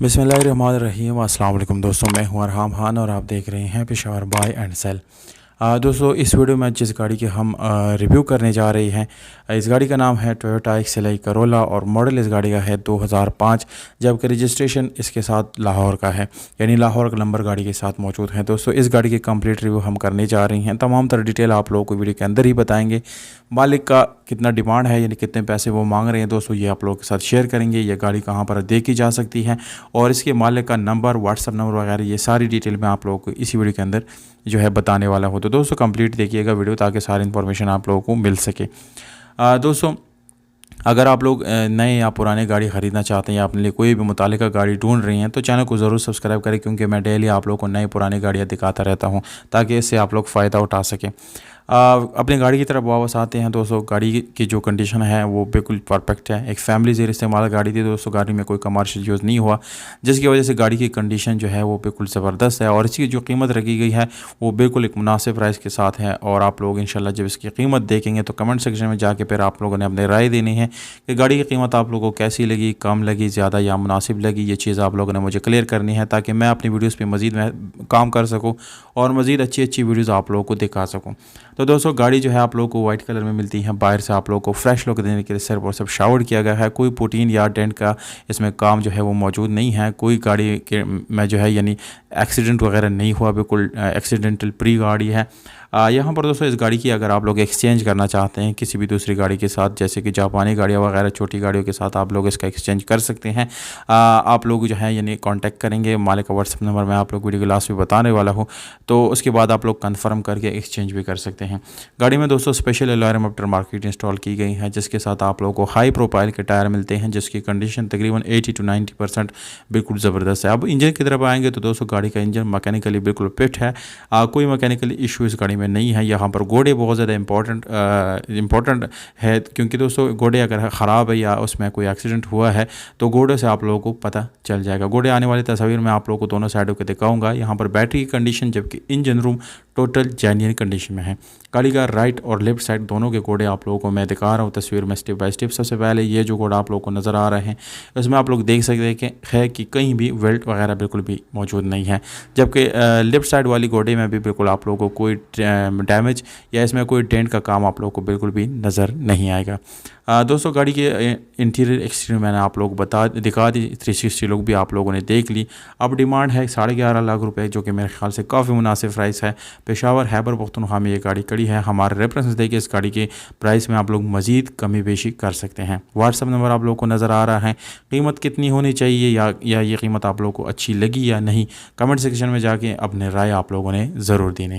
बिस्मिल्लाहिर्रहमानिर्रहीम। अस्सलाम वालेकुम दोस्तों, मैं हूं अरहाम खान और आप देख रहे हैं पेशावर बाय एंड सेल। दोस्तों, इस वीडियो में जिस गाड़ी की हम रिव्यू करने जा रहे हैं, इस गाड़ी का नाम है टोयोटा एक्सएलआई करोला और मॉडल इस गाड़ी का है 2005, जबकि रजिस्ट्रेशन इसके साथ लाहौर का है, यानी लाहौर का नंबर गाड़ी के साथ मौजूद है। दोस्तों, इस गाड़ी की कंप्लीट रिव्यू हम करने जा रहे हैं। तमाम तरह डिटेल आप लोगों को वीडियो के अंदर ही बताएंगे। मालिक का कितना डिमांड है, यानी कितने पैसे वो मांग रहे हैं, दोस्तों ये आप लोगों के साथ शेयर करेंगे। ये गाड़ी कहाँ पर देखी जा सकती है और इसके मालिक का नंबर, व्हाट्सअप नंबर वगैरह, ये सारी डिटेल मैं आप लोगों को इसी वीडियो के अंदर जो है बताने वाला हूँ। तो दोस्तों कंप्लीट देखिएगा वीडियो, ताकि सारी इन्फॉर्मेशन आप लोगों को मिल सके। दोस्तों, अगर आप लोग नए या पुराने गाड़ी ख़रीदना चाहते हैं या अपने लिए कोई भी मुतालिका गाड़ी ढूंढ रही हैं, तो चैनल को ज़रूर सब्सक्राइब करें, क्योंकि मैं डेली आप लोगों को नई पुरानी गाड़ियाँ दिखाता रहता हूं, ताकि इससे आप लोग फ़ायदा उठा सकें। अपनी गाड़ी की तरफ वापस आते हैं। दोस्तों, गाड़ी की जो कंडीशन है वो बिल्कुल परफेक्ट है। एक फैमिली से इस्तेमाल गाड़ी थी दोस्तों, गाड़ी में कोई कमर्शियल यूज़ नहीं हुआ, जिसकी वजह से गाड़ी की कंडीशन जो है वो बिल्कुल ज़बरदस्त है। और इसकी जो कीमत रखी गई है वो बिल्कुल एक मुनासिब प्राइस के साथ है। और आप लोग इंशाल्लाह जब इसकी कीमत देखेंगे तो कमेंट सेक्शन में जाके फिर आप लोगों ने अपनी राय देनी है कि गाड़ी की कीमत आप लोगों को कैसी लगी, कम लगी, ज़्यादा या मुनासिब लगी। ये चीज़ आप लोगों ने मुझे क्लियर करनी है, ताकि मैं अपनी वीडियोज़ पर मज़ीद काम कर सकूँ और मज़ीद अच्छी अच्छी वीडियोज़ आप लोगों को दिखा सकूँ। तो दोस्तों, गाड़ी जो है आप लोगों को वाइट कलर में मिलती है। बाहर से आप लोगों को फ्रेश लुक देने के लिए सिर्फ और सिर्फ शावर किया गया है। कोई पुटीन या डेंट का इसमें काम जो है वो मौजूद नहीं है। कोई गाड़ी के में जो है यानी एक्सीडेंट वगैरह नहीं हुआ, बिल्कुल एक्सीडेंटल प्री गाड़ी है। यहाँ पर दोस्तों, इस गाड़ी की अगर आप लोग एक्सचेंज करना चाहते हैं किसी भी दूसरी गाड़ी के साथ, जैसे कि जापानी गाड़ियाँ वगैरह छोटी गाड़ियों के साथ, आप लोग इसका एक्सचेंज कर सकते हैं। आप लोग जो है यानी कांटेक्ट करेंगे। मालिक का व्हाट्सअप नंबर मैं आप लोग वीडियो के लास्ट में बताने वाला हूँ, तो उसके बाद आप लोग कंफर्म करके एक्सचेंज भी कर सकते हैं। गाड़ी में दोस्तों special alloy after market install की गई है, जिसके साथ आप लोगों को हाई प्रोफाइल के टायर मिलते हैं, जिसकी कंडीशन तकरीबन 80 to 90% बिल्कुल ज़बरदस्त है। अब इंजन की तरफ आएंगे तो दोस्तों, गाड़ी का इंजन मैकेनिकली बिल्कुल फिट है। कोई मैकेनिकल इशू इस गाड़ी में नहीं है। यहाँ पर घोड़े बहुत ज़्यादा इंपॉर्टेंट है, क्योंकि दोस्तों घोड़े अगर ख़राब है या उसमें कोई एक्सीडेंट हुआ है तो घोड़े से आप लोगों को पता चल जाएगा। घोड़े आने वाली तस्वीर में आप लोगों को दोनों साइडों के दिखाऊंगा। यहाँ पर बैटरी की कंडीशन, जबकि engine room total genuine condition में है। गाड़ी का राइट और लेफ्ट साइड दोनों के घोड़े आप लोगों को मैं दिखा रहा हूँ तस्वीर में स्टेप बाय स्टेप। सबसे पहले ये जो घोड़ा आप लोगों को नज़र आ रहे हैं, इसमें आप लोग देख सकते हैं कि कहीं भी वेल्ट वगैरह बिल्कुल भी मौजूद नहीं है, जबकि लेफ्ट साइड वाली घोड़े में भी बिल्कुल आप लोगों को कोई डैमेज या इसमें कोई डेंट का काम आप लोगों को बिल्कुल भी नज़र नहीं आएगा। दोस्तों, गाड़ी के इंटीरियर एक्सटीरियर मैंने आप लोग दिखा दी। 360 लुक भी आप लोगों ने देख ली। अब डिमांड है 11.5 लाख रुपए, जो कि मेरे ख्याल से काफ़ी मुनासिब प्राइस है। पेशावर खैबर पख्तूनख्वा में ये गाड़ी खड़ी है। हमारे रेफरेंस देके इस गाड़ी के प्राइस में आप लोग मज़ीद कमी बेशी कर सकते हैं। व्हाट्सअप नंबर आप लोगों को नज़र आ रहा है। कीमत कितनी होनी चाहिए या ये कीमत आप लोगों को अच्छी लगी या नहीं, कमेंट सेक्शन में जाके अपने राय आप लोगों ने ज़रूर देने हैं।